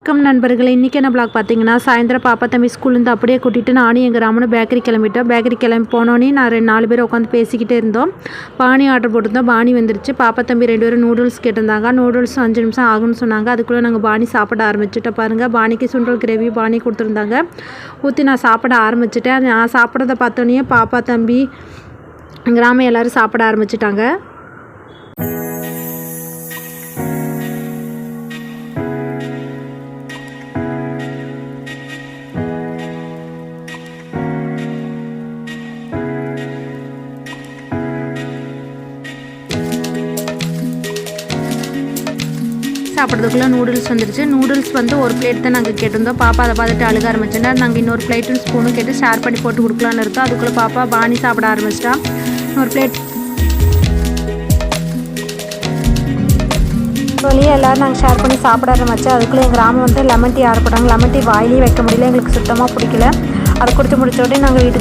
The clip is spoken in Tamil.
வணக்கம் நண்பர்களே, இன்றைக்கி என்ன ப்ளாக் பார்த்தீங்கன்னா, சாயந்தரம் பாப்பா தம்பி ஸ்கூல்லேருந்து அப்படியே கூட்டிகிட்டு நானும் எங்கள் ராமனும் பேக்கரி கிளம்பிட்டோம். பேக்கரி கிளம்பி போனோன்னே நான் 4 பேர் உட்காந்து பேசிக்கிட்டே இருந்தோம். பானி ஆர்டர் போட்டிருந்தோம். பானி வந்துருச்சு. பாப்பா தம்பி 2 பேரும் நூடுல்ஸ் கேட்டிருந்தாங்க. நூடுல்ஸ் 5 நிமிஷம் ஆகும்னு சொன்னாங்க. அதுக்குள்ளே நாங்கள் பானி சாப்பிட ஆரம்பிச்சுட்டோம். பாருங்கள், பானிக்கு சுண்டல் கிரேவி பானி கொடுத்துருந்தாங்க. ஊற்றி நான் சாப்பிட ஆரம்பிச்சிட்டேன். நான் சாப்பிட்றத பார்த்தோன்னே பாப்பா தம்பி எங்கள் ராமன் எல்லோரும் சாப்பிட ஆரம்பிச்சிட்டாங்க. சாப்பிட்றதுக்குள்ளே நூடுல்ஸ் வந்துருச்சு. நூடுல்ஸ் வந்து ஒரு பிளேட் தான் நாங்கள் கேட்டிருந்தோம். பாப்பா அதை பார்த்துட்டு அழுக ஆரம்பிச்சுட்டா. நாங்கள் இன்னொரு பிளேட்டும் ஸ்பூனும் கேட்டு ஷேர் பண்ணி போட்டு கொடுக்கலான்னு இருக்கோம். அதுக்குள்ளே பாப்பா பானி சாப்பிட ஆரம்பிச்சிட்டா. ஒரு பிளேட் வழியாக எல்லோரும் நாங்கள் ஷேர் பண்ணி சாப்பிட ஆரம்பிச்சு. அதுக்குள்ளே எங்கள் ராமன் வந்து லெமன் டீ ஆர்டர் போட்டாங்க. லெமன் டீ வாயிலே வைக்க முடியல, எங்களுக்கு சுத்தமாக பிடிக்கல. அதை குடிச்சு முடிச்சோடனே நாங்கள் வீட்டுக்கு